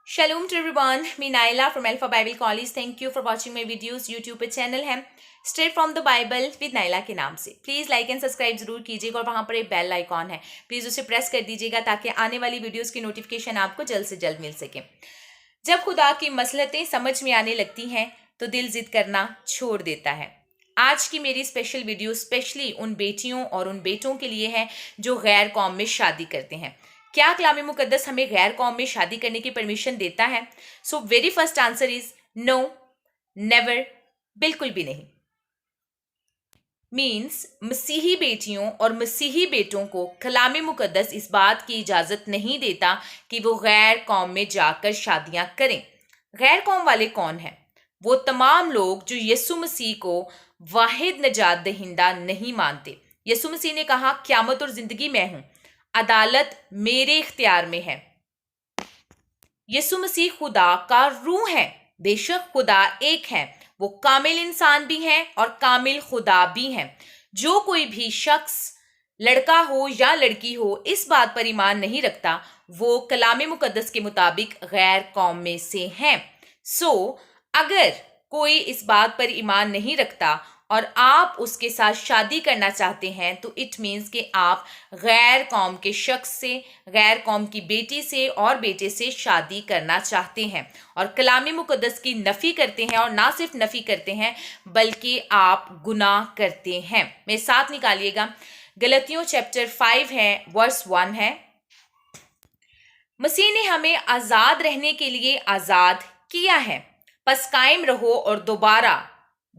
Shalom to everyone. मैं Naila from Alpha Bible College. Thank you for watching my videos. YouTube पे channel है Straight from the Bible with Naila के नाम से. Please like and subscribe जरूर कीजिएगा और वहाँ पर एक बेल आइकॉन है, प्लीज़ उसे प्रेस कर दीजिएगा ताकि आने वाली वीडियोस की नोटिफिकेशन आपको जल्द से जल्द मिल सके. जब खुदा की मसलतें समझ में आने लगती हैं तो दिल जिद करना छोड़ देता है. आज की मेरी स्पेशल वीडियो स्पेशली उन बेटियों और उन बेटों के लिए है जो गैर कौम में शादी करते हैं. क्या कलाम मुकद्दस हमें गैर कौम में शादी करने की परमिशन देता है? So very first answer is no, never, बिल्कुल भी नहीं. मीन्स मसीही बेटियों और मसीही बेटों को कलाम मुकद्दस इस बात की इजाज़त नहीं देता कि वो गैर कौम में जाकर शादियां करें. गैर कौम वाले कौन हैं? वो तमाम लोग जो यीशु मसीह को वाहिद नजात दहिंदा नहीं मानते. यीशु मसीह ने कहा, क़यामत और जिंदगी मैं हूं, अदालत मेरे इख्तियार में है. यीशु मसीह खुदा का रूह है. बेशक खुदा एक है, वो कामिल इंसान भी हैं और कामिल खुदा भी हैं. जो कोई भी शख्स, लड़का हो या लड़की हो, इस बात पर ईमान नहीं रखता, वो कलाम मुकद्दस के मुताबिक गैर कौम में से हैं. सो अगर कोई इस बात पर ईमान नहीं रखता और आप उसके साथ शादी करना चाहते हैं तो इट मीन्स कि आप गैर कौम के शख्स से, गैर कौम की बेटी से और बेटे से शादी करना चाहते हैं और कलाम मुकद्दस की नफ़ी करते हैं. और ना सिर्फ नफ़ी करते हैं बल्कि आप गुनाह करते हैं. मेरे साथ निकालिएगा, गलतियों चैप्टर 5 है, वर्स 1 है. मसीह ने हमें आज़ाद रहने के लिए आज़ाद किया है, बस कायम रहो और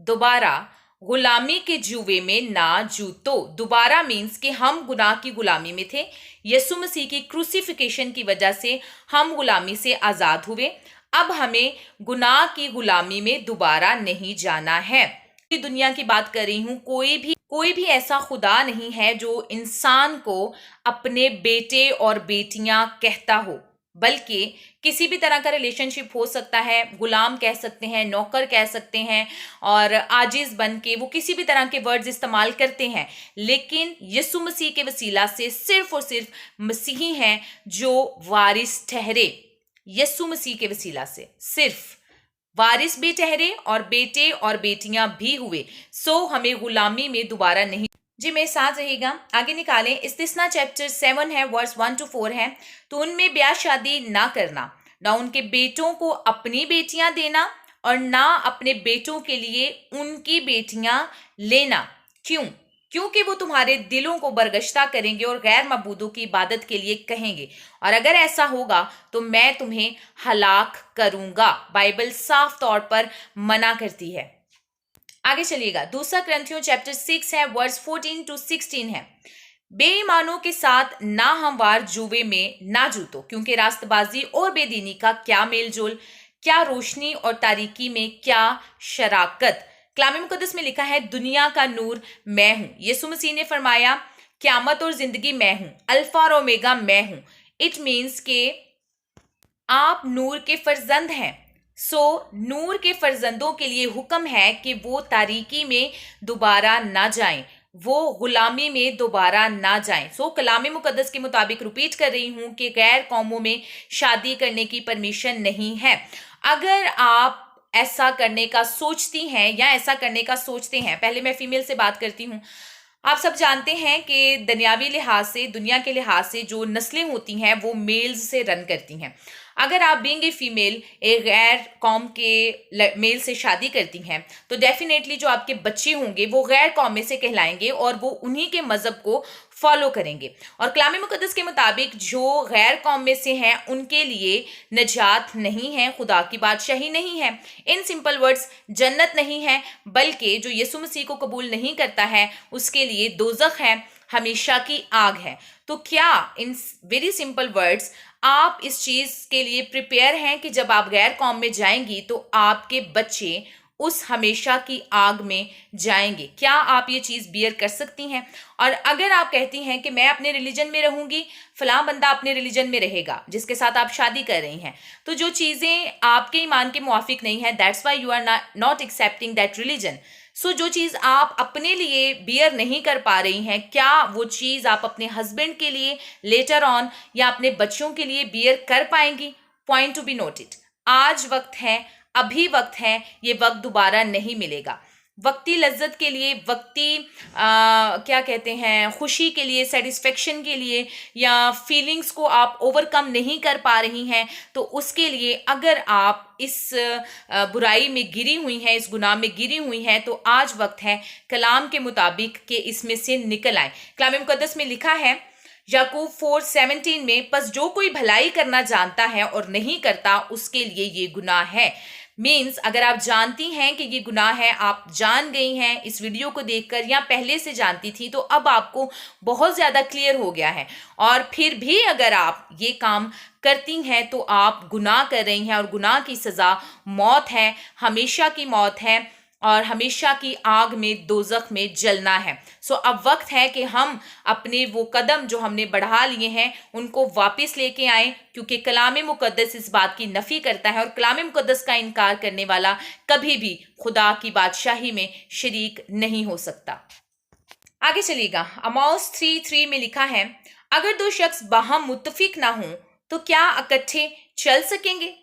दोबारा गुलामी के जुए में ना जूतो. दोबारा मीन्स कि हम गुनाह की गुलामी में थे. यीशु मसीह की क्रूसिफिकेशन की वजह से हम गुलामी से आज़ाद हुए. अब हमें गुनाह की गुलामी में दोबारा नहीं जाना है. दुनिया की बात कर रही हूँ, कोई भी ऐसा खुदा नहीं है जो इंसान को अपने बेटे और बेटियां कहता हो, बल्कि किसी भी तरह का रिलेशनशिप हो सकता है. गुलाम कह सकते हैं, नौकर कह सकते हैं और आजिज बन के वो किसी भी तरह के वर्ड्स इस्तेमाल करते हैं. लेकिन यीशु मसीह के वसीला से सिर्फ और सिर्फ मसीही हैं जो वारिस ठहरे. यीशु मसीह के वसीला से सिर्फ वारिस भी ठहरे और बेटे और बेटियां भी हुए. सो हमें गुलामी में दोबारा नहीं. जी मेरे साथ रहिएगा, आगे निकालें. इस्तिस्ना चैप्टर 7 है, वर्स 1 to 4 है. तो उनमें ब्याह शादी ना करना, ना उनके बेटों को अपनी बेटियां देना और ना अपने बेटों के लिए उनकी बेटियां लेना. क्यों? क्योंकि वो तुम्हारे दिलों को बरगश्ता करेंगे और गैर मबूदों की इबादत के लिए कहेंगे, और अगर ऐसा होगा तो मैं तुम्हें हलाक करूंगा. बाइबल साफ तौर पर मना करती है. आगे चलिएगा, दूसरा ग्रंथियों चैप्टर 6 है, वर्स 14 to 16 है. बेईमानों के साथ ना हमवार जुए में ना जूतो, क्योंकि रास्तबाजी और बेदीनी का क्या मेलजोल, क्या रोशनी और तारीकी में क्या शराकत. कलाम मुकद्दस में लिखा है, दुनिया का नूर मैं हूं. यीशु मसीह ने फरमाया, क़यामत और जिंदगी मैं हूं, अल्फा और ओमेगा मैं हूं. इट मीन्स के आप नूर के फर्जंद हैं. सो नूर के फर्जंदों के लिए हुक्म है कि वो तारीकी में दोबारा ना जाएं, वो गुलामी में दोबारा ना जाएं. सो कलाम मुकद्दस के मुताबिक रिपीट कर रही हूं कि गैर कौमों में शादी करने की परमिशन नहीं है. अगर आप ऐसा करने का सोचती हैं या ऐसा करने का सोचते हैं, पहले मैं फीमेल से बात करती हूँ. आप सब जानते हैं कि दुनियावी लिहाज से, दुनिया के लिहाज से जो नस्लें होती हैं वो मेल्स से रन करती हैं. अगर आप बीइंग ए फीमेल एक गैर कौम के मेल से शादी करती हैं तो डेफिनेटली जो आपके बच्चे होंगे वो गैर कौम में से कहलाएंगे और वो उन्हीं के मज़हब को फॉलो करेंगे. और कलाम मुकद्दस के मुताबिक जो गैर कौम में से हैं उनके लिए नजात नहीं है, खुदा की बादशाही नहीं है. इन सिंपल वर्ड्स, जन्नत नहीं है, बल्कि जो यीशु मसीह को कबूल नहीं करता है उसके लिए दोज़ख है, हमेशा की आग है. तो क्या इन वेरी सिंपल वर्ड्स आप इस चीज़ के लिए प्रिपेयर हैं कि जब आप गैर कौम में जाएंगी तो आपके बच्चे उस हमेशा की आग में जाएंगे? क्या आप ये चीज़ बियर कर सकती हैं? और अगर आप कहती हैं कि मैं अपने रिलीजन में रहूंगी, फलां बंदा अपने रिलीजन में रहेगा जिसके साथ आप शादी कर रही हैं, तो जो चीज़ें आपके ईमान के मुआफिक नहीं है, that's why you are not accepting that religion. So जो चीज़ आप अपने लिए बियर नहीं कर पा रही हैं, क्या वो चीज़ आप अपने हस्बैंड के लिए लेटर ऑन या अपने बच्चों के लिए बियर कर पाएंगी? पॉइंट टू बी नोटेड, आज वक्त है, अभी वक्त है, ये वक्त दोबारा नहीं मिलेगा। वक्ती लज्जत के लिए, वक्ती क्या कहते हैं, खुशी के लिए, सेटिस्फेक्शन के लिए, या फीलिंग्स को आप ओवरकम नहीं कर पा रही हैं, तो उसके लिए अगर आप इस बुराई में गिरी हुई हैं, इस गुनाह में गिरी हुई हैं, तो आज वक्त है कलाम के मुताबिक कि इसमें से निकल आए। कलाम मुकद्दस में लिखा है याकूब 4:17 में, बस जो कोई भलाई करना जानता है और नहीं करता उसके लिए ये गुनाह है। मीन्स अगर आप जानती हैं कि ये गुनाह है, आप जान गई हैं इस वीडियो को देखकर, या पहले से जानती थी, तो अब आपको बहुत ज़्यादा क्लियर हो गया है, और फिर भी अगर आप ये काम करती हैं तो आप गुनाह कर रही हैं, और गुनाह की सज़ा मौत है, हमेशा की मौत है, और हमेशा की आग में, दोज़ख में जलना है। सो अब वक्त है कि हम अपने वो कदम जो हमने बढ़ा लिए हैं उनको वापस लेके आएं, क्योंकि कलाम मुकद्दस इस बात की नफ़ी करता है, और कलाम मुकद्दस का इनकार करने वाला कभी भी खुदा की बादशाही में शरीक नहीं हो सकता। आगे चलिएगा, अमोस 3:3 में लिखा है, अगर दो शख्स बाहम मुत्तफिक ना हों तो क्या इकट्ठे चल सकेंगे?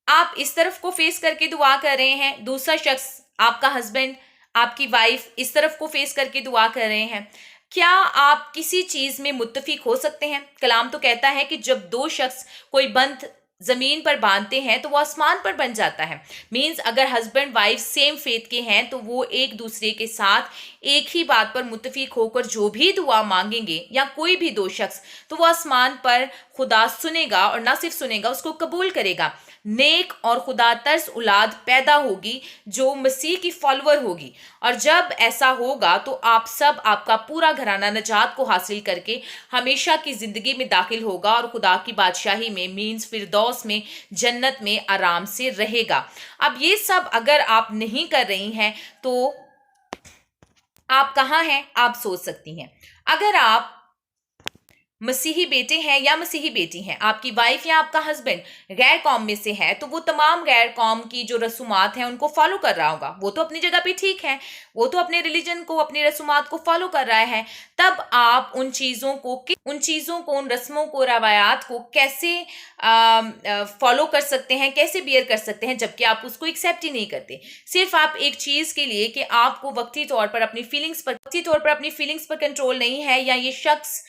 आप इस तरफ को फेस करके दुआ कर रहे हैं, दूसरा शख्स आपका हस्बैंड, आपकी वाइफ इस तरफ को फेस करके दुआ कर रहे हैं, क्या आप किसी चीज में मुत्तफिक हो सकते हैं? कलाम तो कहता है कि जब दो शख्स कोई बंध जमीन पर बांधते हैं तो वो आसमान पर बन जाता है। मींस अगर हस्बैंड वाइफ सेम फेथ के हैं तो वो एक दूसरे के साथ एक ही बात पर मुत्तफिक होकर जो भी दुआ मांगेंगे, या कोई भी दो शख्स, तो वो आसमान पर खुदा सुनेगा, और ना सिर्फ सुनेगा, उसको कबूल करेगा। नेक और खुदा तर्स औलाद पैदा होगी जो मसीह की फॉलोअर होगी, और जब ऐसा होगा तो आप सब, आपका पूरा घराना नजात को हासिल करके हमेशा की जिंदगी में दाखिल होगा, और खुदा की बादशाही में, मीन्स फिरदौस में, जन्नत में आराम से रहेगा। अब ये सब अगर आप नहीं कर रही हैं तो आप कहाँ हैं, आप सोच सकती हैं। अगर आप मसीही बेटे हैं या मसीही बेटी हैं, आपकी वाइफ या आपका हस्बैंड गैर कौम में से है, तो वो तमाम गैर कौम की जो रसूमात हैं उनको फॉलो कर रहा होगा। वो तो अपनी जगह पे ठीक है, वो तो अपने रिलीजन को, अपनी रसूमात को फॉलो कर रहा है। तब आप उन चीज़ों को, उन रस्मों को, रवायात को कैसे फॉलो कर सकते हैं, कैसे बियर कर सकते हैं, जबकि आप उसको एक्सेप्ट ही नहीं करते। सिर्फ आप एक चीज़ के लिए कि आपको वक्ती तौर पर अपनी फीलिंग्स पर कंट्रोल नहीं है, या ये शख्स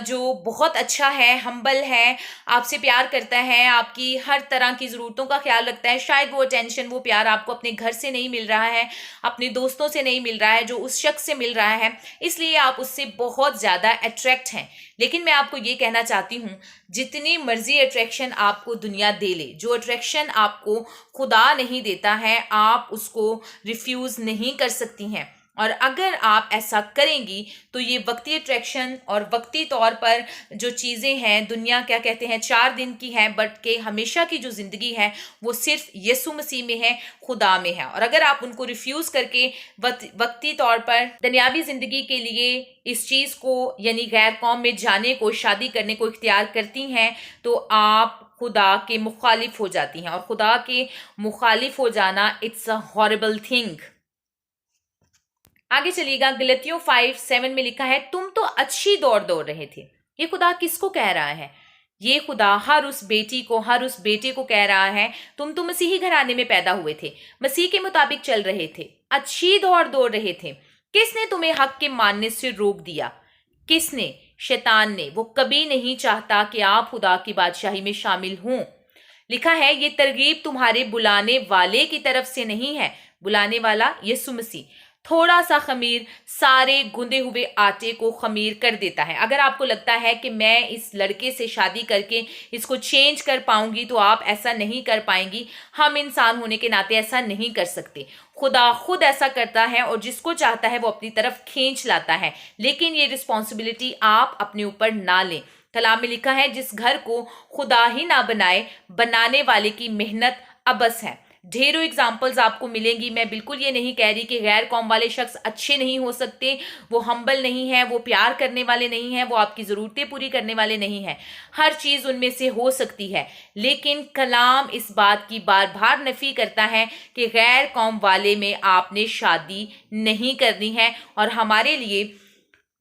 जो बहुत अच्छा है, हम्बल है, आपसे प्यार करता है, आपकी हर तरह की ज़रूरतों का ख्याल रखता है, शायद वो अटेंशन, वो प्यार आपको अपने घर से नहीं मिल रहा है, अपने दोस्तों से नहीं मिल रहा है, जो उस शख्स से मिल रहा है, इसलिए आप उससे बहुत ज़्यादा अट्रैक्ट हैं। लेकिन मैं आपको ये कहना चाहती हूँ, जितनी मर्जी अट्रैक्शन आपको दुनिया दे ले, जो अट्रैक्शन आपको खुदा नहीं देता है, आप उसको रिफ्यूज़ नहीं कर सकती हैं। और अगर आप ऐसा करेंगी तो ये वक्ती अट्रैक्शन और वक्ती तौर पर जो चीज़ें हैं, दुनिया क्या कहते हैं 4 दिन की है, बट के हमेशा की जो ज़िंदगी है वो सिर्फ यीशु मसीह में है, खुदा में है। और अगर आप उनको रिफ्यूज़ करके वक्ती तौर पर दुनियावी ज़िंदगी के लिए इस चीज़ को, यानी गैर कौम में जाने को, शादी करने को इख्तियार करती हैं, तो आप खुदा के मुखालिफ हो जाती हैं। और खुदा के मुखालिफ हो जाना इट्स अ हॉरिबल थिंग। आगे चलिएगा, गलतियों 5:7 में लिखा है, तुम तो अच्छी दौड़ रहे थे। ये खुदा किसको कह रहा है? ये खुदा हर उस बेटी को, हर उस बेटे को कह रहा है, तुम तो मसीही घराने में पैदा हुए थे, मसीह के मुताबिक चल रहे थे, अच्छी दौड़ रहे थे। किसने तुम्हें हक के मानने से रोक दिया? किसने? शैतान ने। वो कभी नहीं चाहता कि आप खुदा की बादशाही में शामिल हों। लिखा है, ये तरगीब तुम्हारे बुलाने वाले की तरफ से नहीं है। बुलाने वाला यीशु मसीह। थोड़ा सा खमीर सारे गुंदे हुए आटे को खमीर कर देता है। अगर आपको लगता है कि मैं इस लड़के से शादी करके इसको चेंज कर पाऊंगी, तो आप ऐसा नहीं कर पाएंगी। हम इंसान होने के नाते ऐसा नहीं कर सकते। खुदा खुद ऐसा करता है, और जिसको चाहता है वो अपनी तरफ खींच लाता है। लेकिन ये रिस्पॉन्सिबिलिटी आप अपने ऊपर ना लें। कलाम में लिखा है, जिस घर को खुदा ही ना बनाए, बनाने वाले की मेहनत अबस है। ढेरों एग्जाम्पल्स आपको मिलेंगी। मैं बिल्कुल ये नहीं कह रही कि गैर कौम वाले शख्स अच्छे नहीं हो सकते, वो हम्बल नहीं है, वो प्यार करने वाले नहीं हैं, वो आपकी ज़रूरतें पूरी करने वाले नहीं हैं। हर चीज़ उनमें से हो सकती है, लेकिन कलाम इस बात की बार बार नफ़ी करता है कि गैर कौम वाले में आपने शादी नहीं करनी है। और हमारे लिए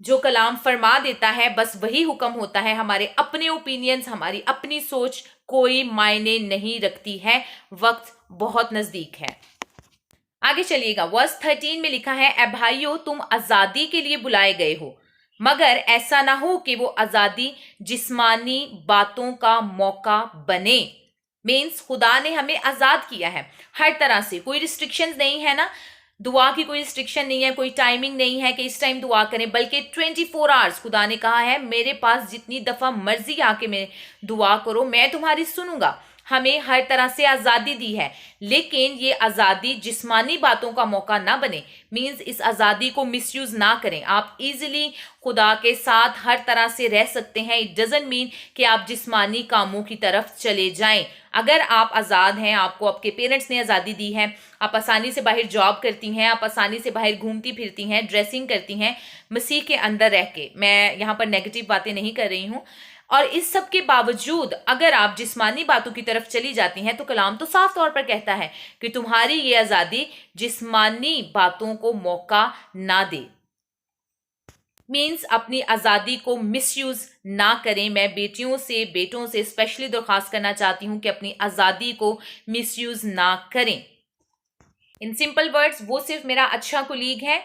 जो कलाम फरमा देता है बस वही हुक्म होता है। हमारे अपने ओपिनियंस, हमारी अपनी सोच कोई मायने नहीं रखती है। वक्त बहुत नजदीक है। आगे चलिएगा, वर्स 13 में लिखा है, ए भाइयों तुम आजादी के लिए बुलाए गए हो, मगर ऐसा ना हो कि वो आजादी जिस्मानी बातों का मौका बने। मीन्स खुदा ने हमें आजाद किया है हर तरह से, कोई रिस्ट्रिक्शंस नहीं है ना। दुआ की कोई रिस्ट्रिक्शन नहीं है, कोई टाइमिंग नहीं है कि इस टाइम दुआ करें, बल्कि 24 आवर्स खुदा ने कहा है मेरे पास जितनी दफा मर्जी आके मैं दुआ करो, मैं तुम्हारी सुनूंगा। हमें हर तरह से आज़ादी दी है, लेकिन ये आज़ादी जिस्मानी बातों का मौका ना बने। मीन्स इस आज़ादी को मिसयूज ना करें। आप इजीली खुदा के साथ हर तरह से रह सकते हैं। इट डजंट मीन कि आप जिस्मानी कामों की तरफ चले जाएं। अगर आप आज़ाद हैं, आपको आपके पेरेंट्स ने आज़ादी दी है, आप आसानी से बाहर जॉब करती हैं, आप आसानी से बाहर घूमती फिरती हैं, ड्रेसिंग करती हैं मसीह के अंदर रह के। मैं यहाँ पर नेगेटिव बातें नहीं कर रही हूँ। और इस सब के बावजूद अगर आप जिस्मानी बातों की तरफ चली जाती हैं तो कलाम तो साफ तौर पर कहता है कि तुम्हारी ये आज़ादी जिस्मानी बातों को मौका ना दे। मीन्स अपनी आज़ादी को मिसयूज ना करें। मैं बेटियों से, बेटों से स्पेशली दरख्वास्त करना चाहती हूं कि अपनी आज़ादी को मिसयूज ना करें। इन सिंपल वर्ड्स, वो सिर्फ मेरा अच्छा कुलीग है,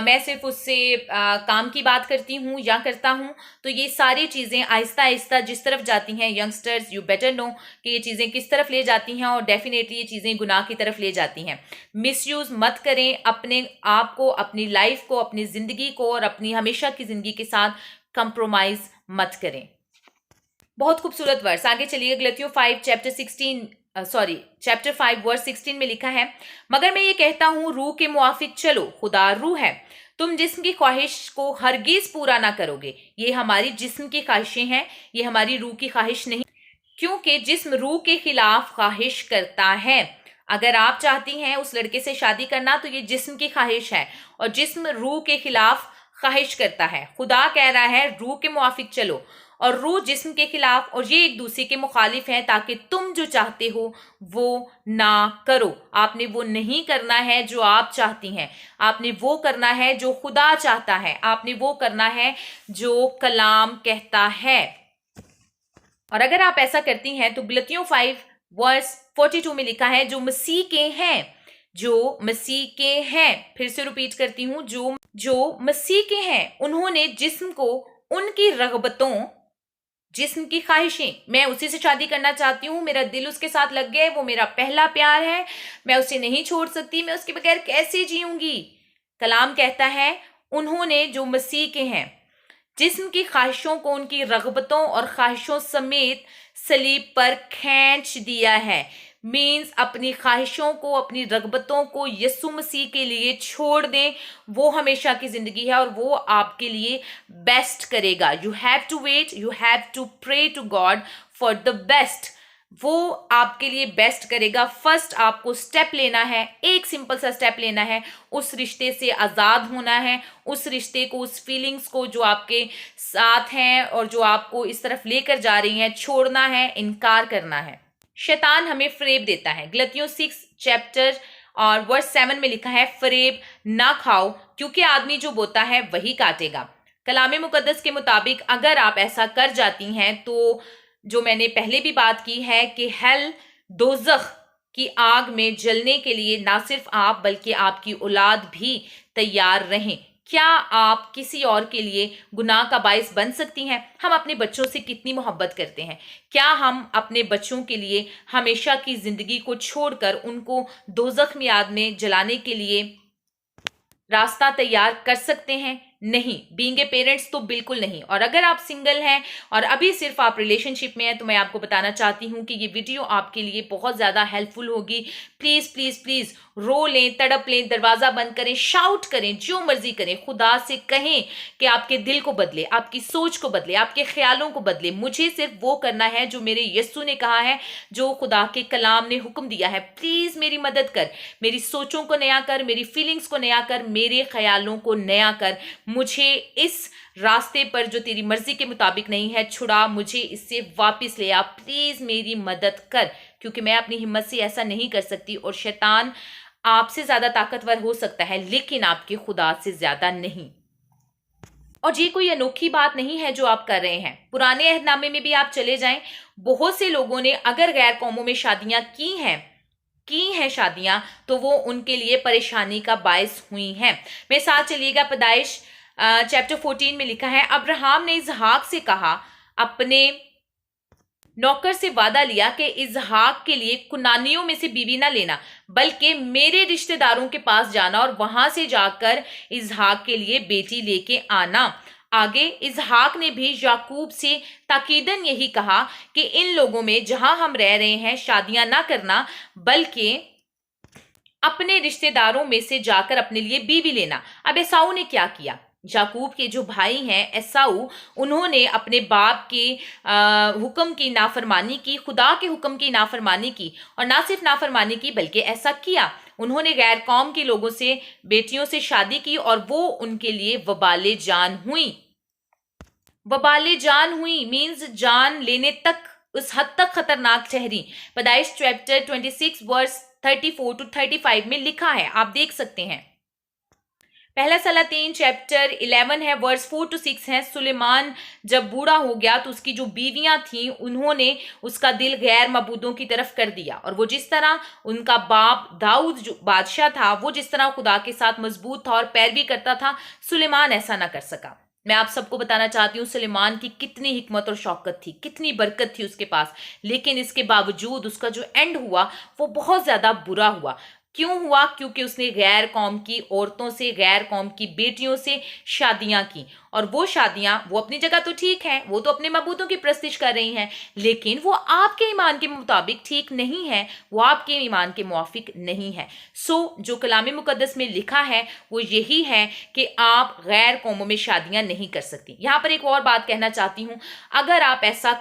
मैं सिर्फ उससे काम की बात करती हूँ या करता हूँ। तो ये सारी चीज़ें आहिस्ता आहिस्ता जिस तरफ जाती हैं, यंगस्टर्स यू बेटर नो कि ये चीज़ें किस तरफ ले जाती हैं, और डेफिनेटली ये चीज़ें गुनाह की तरफ ले जाती हैं। मिसयूज़ मत करें अपने आप को, अपनी लाइफ को, अपनी ज़िंदगी को, और अपनी हमेशा की ज़िंदगी के साथ कंप्रोमाइज़ मत करें। बहुत खूबसूरत वर्स, आगे चलिए। गलतियों 5 चैप्टर 5 वर्स 16 में लिखा है, मगर मैं ये कहता हूँ रूह के मुआफिक चलो, खुदा रूह है, तुम जिस्म की ख्वाहिश को हरगिज पूरा ना करोगे। ये हमारी जिस्म की ख्वाहिशें हैं, ये हमारी रूह की ख्वाहिश नहीं, क्योंकि जिस्म रूह के खिलाफ ख्वाहिश करता है। अगर आप चाहती हैं उस लड़के से शादी करना तो ये जिस्म की ख्वाहिश है, और जिस्म रूह के खिलाफ ख्वाहिश करता है। खुदा कह रहा है रूह के मुआफिक चलो, और रूह जिस्म के खिलाफ, और ये एक दूसरे के मुखालिफ हैं, ताकि तुम जो चाहते हो वो ना करो। आपने वो नहीं करना है जो आप चाहती हैं, आपने वो करना है जो खुदा चाहता है, आपने वो करना है जो कलाम कहता है। और अगर आप ऐसा करती हैं तो गलतियों 5 वर्स 42 में लिखा है, जो मसीह के हैं, जो मसीह के हैं, फिर से रिपीट करती हूं, जो मसीह के हैं, उन्होंने जिस्म को उनकी रगबतों, जिस्म की ख्वाहिशें, मैं उसी से शादी करना चाहती हूँ, मेरा दिल उसके साथ लग गया है, वो मेरा पहला प्यार है, मैं उसे नहीं छोड़ सकती, मैं उसके बगैर कैसे जीऊंगी। कलाम कहता है उन्होंने, जो मसीह के हैं, जिस्म की ख्वाहिशों को उनकी रगबतों और ख्वाहिशों समेत सलीब पर खींच दिया है। मीन्स अपनी ख्वाहिशों को, अपनी रगबतों को यीशु मसीह के लिए छोड़ दें। वो हमेशा की जिंदगी है और वो आपके लिए बेस्ट करेगा। You have to wait, you have to pray to God for the best. वो आपके लिए बेस्ट करेगा। फर्स्ट आपको स्टेप लेना है, एक सिंपल सा स्टेप लेना है, उस रिश्ते से आज़ाद होना है, उस रिश्ते को, उस फीलिंग्स को जो आपके साथ हैं और जो आपको इस तरफ लेकर जा रही हैं, छोड़ना है, इनकार करना है। शैतान हमें फरेब देता है। गलतियों 6 चैप्टर और वर्स 7 में लिखा है, फरेब ना खाओ, क्योंकि आदमी जो बोता है वही काटेगा। कलामे मुकद्दस के मुताबिक अगर आप ऐसा कर जाती हैं तो जो मैंने पहले भी बात की है कि हेल, दोज़ख की आग में जलने के लिए ना सिर्फ आप बल्कि आपकी औलाद भी तैयार रहें। क्या आप किसी और के लिए गुनाह का बायस बन सकती हैं? हम अपने बच्चों से कितनी मोहब्बत करते हैं। क्या हम अपने बच्चों के लिए हमेशा की जिंदगी को छोड़कर उनको दोज़ख में आग में जलाने के लिए रास्ता तैयार कर सकते हैं? नहीं। बीइंग ए पेरेंट्स तो बिल्कुल नहीं। और अगर आप सिंगल हैं और अभी सिर्फ आप रिलेशनशिप में हैं तो मैं आपको बताना चाहती हूँ कि ये वीडियो आपके लिए बहुत ज़्यादा हेल्पफुल होगी। प्लीज़ प्लीज़ प्लीज़ रो लें, तड़प लें, दरवाज़ा बंद करें, शाउट करें, जो मर्जी करें, खुदा से कहें कि आपके दिल को बदले, आपकी सोच को बदले, आपके ख्यालों को बदले। मुझे सिर्फ वो करना है जो मेरे यस्सु ने कहा है, जो खुदा के कलाम ने हुक्म दिया है। प्लीज़ मेरी मदद कर, मेरी सोचों को नया कर, मेरी फीलिंग्स को नया कर, मेरे ख्यालों को नया कर। मुझे इस रास्ते पर जो तेरी मर्जी के मुताबिक नहीं है छुड़ा, मुझे इससे वापस ले आ। प्लीज मेरी मदद कर, क्योंकि मैं अपनी हिम्मत से ऐसा नहीं कर सकती। और शैतान आपसे ज्यादा ताकतवर हो सकता है लेकिन आपके खुदा से ज्यादा नहीं। और ये कोई अनोखी बात नहीं है जो आप कर रहे हैं। पुराने अहदनामे में भी आप चले जाएं, बहुत से लोगों ने अगर गैर कौमों में शादियां की हैं शादियां, तो वो उनके लिए परेशानी का बायस हुई हैं। मेरे साथ चलिएगा, पैदाइश चैप्टर 14 में लिखा है, अब्राहम ने इसहाक से कहा, अपने नौकर से वादा लिया कि इसहाक के लिए कुनानियों में से बीवी ना लेना, बल्कि मेरे रिश्तेदारों के पास जाना और वहां से जाकर इसहाक के लिए बेटी लेके आना। आगे इसहाक ने भी याकूब से ताकीदन यही कहा कि इन लोगों में जहां हम रह रहे हैं शादियां ना करना, बल्कि अपने रिश्तेदारों में से जाकर अपने लिए बीवी लेना। अब एसाऊ ने क्या किया? याकूब के जो भाई हैं एसाऊ, उन्होंने अपने बाप के हुक्म की नाफरमानी की, खुदा के हुक्म की नाफरमानी की, और ना सिर्फ नाफरमानी की बल्कि ऐसा किया, उन्होंने गैर कौम के लोगों से बेटियों से शादी की और वो उनके लिए वबाले जान हुई। वबाले जान हुई मीन्स जान लेने तक, उस हद तक खतरनाक ठहरी। पैदाइश चैप्टर 26 वर्स 34 to 35 में लिखा है, आप देख सकते हैं। पहला सलातीन चैप्टर 11 है, वर्स 4 to 6 है। सुलेमान जब बूढ़ा हो गया तो उसकी जो बीवियां थीं उन्होंने उसका दिल गैर मबूदों की तरफ कर दिया, और वो जिस तरह उनका बाप दाऊद जो बादशाह था, वो जिस तरह खुदा के साथ मजबूत था और पैरवी करता था, सुलेमान ऐसा ना कर सका। मैं आप सबको बताना चाहती हूँ सुलेमान की कितनी हिकमत और शौकत थी, कितनी बरकत थी उसके पास, लेकिन इसके बावजूद उसका जो एंड हुआ वो बहुत ज्यादा बुरा हुआ। क्यों हुआ? क्योंकि उसने गैर कौम की औरतों से, गैर कौम की बेटियों से शादियां की, और वो शादियां, वो अपनी जगह तो ठीक है, वो तो अपने मबूतों की प्रस्तिश कर रही हैं, लेकिन वो आपके ईमान के मुताबिक ठीक नहीं है, वो आपके ईमान के मुआफिक नहीं है। जो कलाम मुकद्दस में लिखा है वो यही है कि आप गैर कौमों में शादियां नहीं कर सकती। यहाँ पर एक और बात कहना चाहती हूँ, अगर आप ऐसा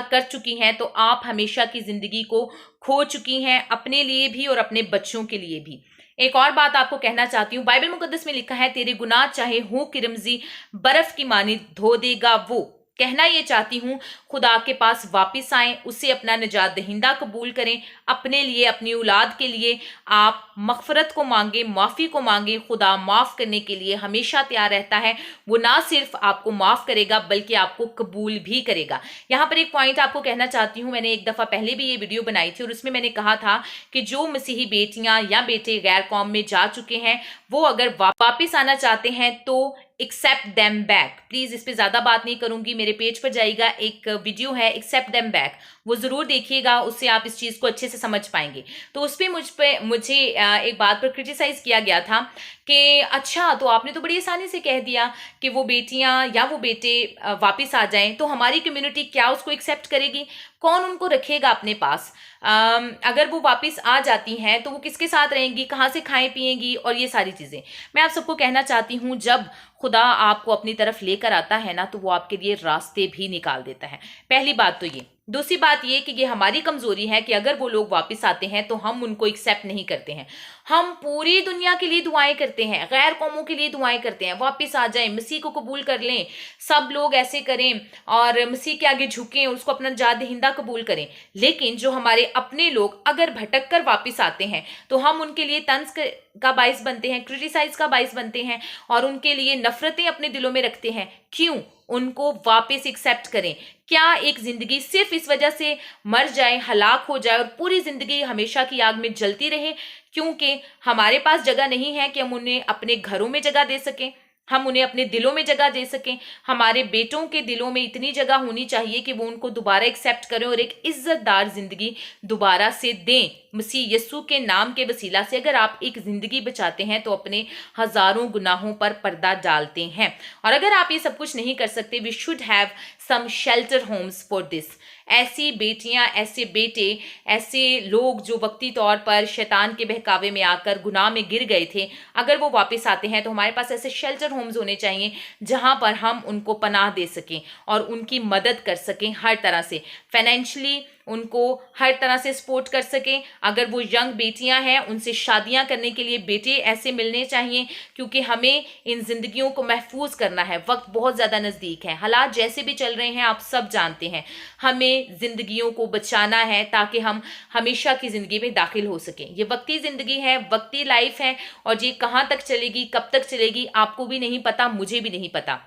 कर चुकी हैं तो आप हमेशा की जिंदगी को खो चुकी हैं, अपने लिए भी और अपने बच्चों के लिए भी। एक और बात आपको कहना चाहती हूँ, बाइबल मुकद्दस में लिखा है, तेरे गुनाह चाहे हो कि रमजी बर्फ की मानी धो देगा वो। कहना ये चाहती हूँ, खुदा के पास वापस आएं, उसे अपना निजात दहिंदा कबूल करें, अपने लिए, अपनी औलाद के लिए आप मगफरत को मांगे, माफ़ी को मांगे। खुदा माफ़ करने के लिए हमेशा तैयार रहता है, वो ना सिर्फ आपको माफ़ करेगा बल्कि आपको कबूल भी करेगा। यहाँ पर एक पॉइंट आपको कहना चाहती हूँ, मैंने एक दफ़ा पहले भी ये वीडियो बनाई थी और उसमें मैंने कहा था कि जो मसीही बेटियाँ या बेटे गैर कौम में जा चुके हैं, वो अगर वापस आना चाहते हैं तो एक्सेप्ट देम बैक। प्लीज इस पे ज्यादा बात नहीं करूंगी, मेरे पेज पर जाइएगा, एक वीडियो है एक्सेप्ट देम बैक, वो जरूर देखिएगा, उससे आप इस चीज को अच्छे से समझ पाएंगे। तो उस पर मुझे एक बात पर क्रिटिसाइज किया गया था कि अच्छा, तो आपने तो बड़ी आसानी से कह दिया कि वो बेटियां या वो बेटे वापस आ जाएं, तो हमारी कम्युनिटी क्या उसको एक्सेप्ट करेगी? कौन उनको रखेगा अपने पास? अगर वो वापस आ जाती हैं तो वो किसके साथ रहेंगी, कहाँ से खाएं पिएंगी, और ये सारी चीज़ें। मैं आप सबको कहना चाहती हूँ, जब खुदा आपको अपनी तरफ लेकर आता है ना, तो वो आपके लिए रास्ते भी निकाल देता है। पहली बात तो ये। दूसरी बात ये कि ये हमारी कमजोरी है कि अगर वो लोग वापस आते हैं तो हम उनको एक्सेप्ट नहीं करते हैं। हम पूरी दुनिया के लिए दुआएं करते हैं, गैर कौमों के लिए दुआएं करते हैं, वापस आ जाएं, मसीह को कबूल कर लें, सब लोग ऐसे करें और मसीह के आगे झुकें, उसको अपना जात दहिंदा कबूल करें। लेकिन जो हमारे अपने लोग अगर भटक कर वापस आते हैं तो हम उनके लिए तंज का बाइस बनते हैं, क्रिटिसाइज का बाइस बनते हैं और उनके लिए नफरतें अपने दिलों में रखते हैं। क्यों? उनको वापस एक्सेप्ट करें। क्या एक जिंदगी सिर्फ इस वजह से मर जाए, हलाक हो जाए और पूरी जिंदगी हमेशा की आग में जलती रहे क्योंकि हमारे पास जगह नहीं है कि हम उन्हें अपने घरों में जगह दे सकें, हम उन्हें अपने दिलों में जगह दे सकें? हमारे बेटों के दिलों में इतनी जगह होनी चाहिए कि वो उनको दोबारा एक्सेप्ट करें और एक इज्जतदार जिंदगी दोबारा से दें। मसीह यस्सु के नाम के वसीला से अगर आप एक जिंदगी बचाते हैं तो अपने हजारों गुनाहों पर पर्दा डालते हैं। और अगर आप ये सब कुछ नहीं कर सकते, we should have some shelter homes for this. ऐसी बेटियां, ऐसे बेटे, ऐसे लोग जो वक्ती तौर पर शैतान के बहकावे में आकर गुनाह में गिर गए थे, अगर वो वापस आते हैं तो हमारे पास ऐसे शेल्टर होम्स होने चाहिए जहां पर हम उनको पनाह दे सकें और उनकी मदद कर सकें, हर तरह से फाइनेंशियली उनको हर तरह से सपोर्ट कर सकें। अगर वो यंग बेटियां हैं, उनसे शादियां करने के लिए बेटे ऐसे मिलने चाहिए, क्योंकि हमें इन जिंदगियों को महफूज करना है। वक्त बहुत ज़्यादा नज़दीक है, हालात जैसे भी चल रहे हैं आप सब जानते हैं। हमें अपने ज़िंदगियों को बचाना है ताकि हम हमेशा की ज़िंदगी में दाखिल हो सकें। ये वक्ती ज़िंदगी है, वक्ती लाइफ है, और ये कहाँ तक चलेगी, कब तक चलेगी, आपको भी नहीं पता, मुझे भी नहीं पता।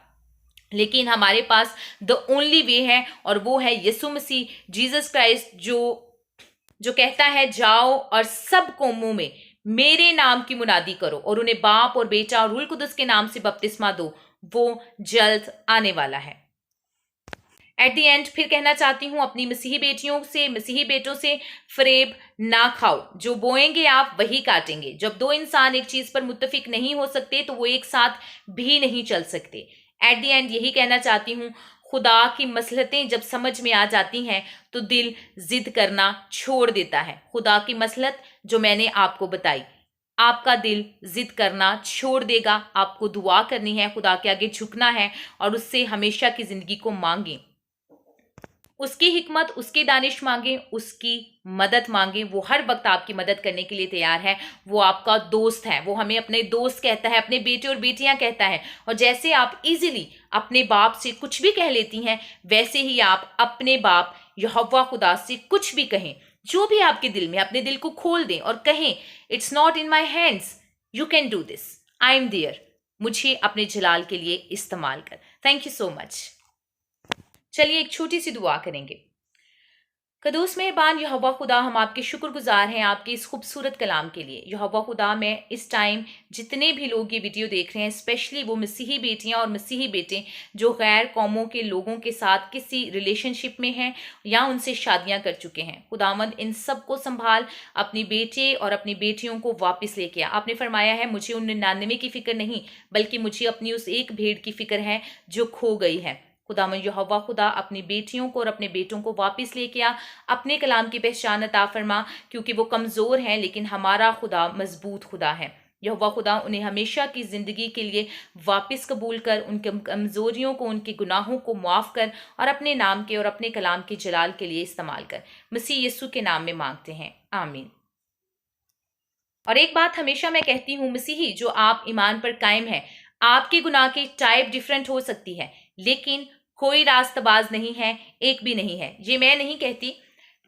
लेकिन हमारे पास द ओनली वे है, और वो है यीशु मसीह, जीसस क्राइस्ट, जो कहता है जाओ और सब कौमों में मेरे नाम की मुनादी करो और उन्हें बाप और बेटा और रूह कुदस के नाम से बपतिस्मा दो। वो जल्द आने वाला है। एट द एंड फिर कहना चाहती हूँ अपनी मसीही बेटियों से, मसीही बेटों से, फरेब ना खाओ। जो बोएंगे आप वही काटेंगे। जब दो इंसान एक चीज पर मुत्तफिक नहीं हो सकते तो वो एक साथ भी नहीं चल सकते। एट द एंड यही कहना चाहती हूँ, खुदा की मसलहतें जब समझ में आ जाती हैं तो दिल जिद करना छोड़ देता है। खुदा की मसलहत जो मैंने आपको बताई, आपका दिल जिद करना छोड़ देगा। आपको दुआ करनी है, खुदा के आगे झुकना है और उससे हमेशा की जिंदगी को मांगे, उसकी हिकमत, उसकी दानिश मांगे, उसकी मदद मांगे। वो हर वक्त आपकी मदद करने के लिए तैयार है। वो आपका दोस्त है। वो हमें अपने दोस्त कहता है, अपने बेटे और बेटियां कहता है। और जैसे आप इजीली अपने बाप से कुछ भी कह लेती हैं, वैसे ही आप अपने बाप यहोवा खुदा से कुछ भी कहें, जो भी आपके दिल में, अपने दिल को खोल दें और कहें, it's not in my hands, you can do this, I am there, मुझे अपने जलाल के लिए इस्तेमाल कर। Thank you so much. चलिए एक छोटी सी दुआ करेंगे। कदूस मेहरबान यहोवा खुदा, हम आपके शुक्रगुजार हैं आपके इस खूबसूरत कलाम के लिए। यहोवा खुदा, मैं इस टाइम जितने भी लोग ये वीडियो देख रहे हैं, स्पेशली वो मसीही बेटियां और मसीही बेटे जो गैर कौमों के लोगों के साथ किसी रिलेशनशिप में हैं या उनसे शादियां कर चुके हैं, खुदावंद इन सब को संभाल, अपनी बेटे और अपनी बेटियों को वापस लेके आ। आपने फरमाया है, मुझे उन 99 की फिक्र नहीं, बल्कि मुझे अपनी उस एक भेड़ की फिक्र है जो खो गई है। खुदावंद यहोवा खुदा, अपनी बेटियों को और अपने बेटों को वापस लेके आ, अपने कलाम की पहचान अता फरमा, क्योंकि वो कमज़ोर हैं लेकिन हमारा खुदा मजबूत खुदा है। यहोवा खुदा, उन्हें हमेशा की ज़िंदगी के लिए वापस कबूल कर, उनके कमज़ोरियों को, उनके गुनाहों को माफ़ कर और अपने नाम के और अपने कलाम के जलाल के लिए इस्तेमाल कर। मसीह यीशु के नाम में मांगते हैं, आमीन। और एक बात हमेशा मैं कहती हूँ, मसीही जो आप ईमान पर कायम है, आपके गुनाह की टाइप डिफरेंट हो सकती है, लेकिन कोई रास्तबाज नहीं है, एक भी नहीं है। ये मैं नहीं कहती,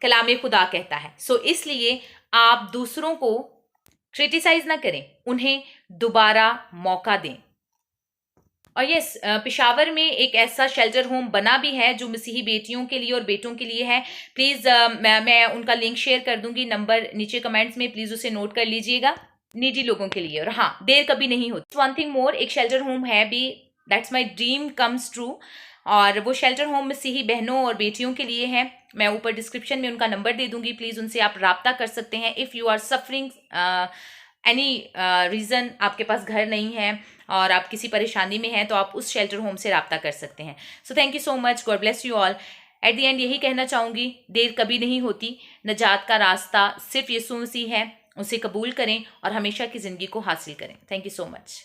कलामे खुदा कहता है। सो इसलिए आप दूसरों को क्रिटिसाइज ना करें, उन्हें दोबारा मौका दें। और यस, पेशावर में एक ऐसा शेल्टर होम बना भी है जो मसीही बेटियों के लिए और बेटों के लिए है। प्लीज़ मैं उनका लिंक शेयर कर दूंगी, नंबर नीचे कमेंट्स में, प्लीज़ उसे नोट कर लीजिएगा, नीडी लोगों के लिए। और हाँ, देर कभी नहीं होती। वन थिंग मोर, एक शेल्टर होम है भी, that's my dream comes true, और वो शेल्टर होम मसीही बहनों और बेटियों के लिए है। मैं ऊपर डिस्क्रिप्शन में उनका नंबर दे दूंगी, प्लीज़ उनसे आप राब्ता कर सकते हैं। If you are suffering any reason, आपके पास घर नहीं है और आप किसी परेशानी में हैं, तो आप उस शेल्टर होम से राब्ता कर सकते हैं। So thank you so much, God bless you all. At the end यही कहना चाहूँगी, देर कभी नहीं होती। नजात का रास्ता सिर्फ यीशु मसीह है, उसे कबूल करें और हमेशा की ज़िंदगी को हासिल करें। Thank you so much.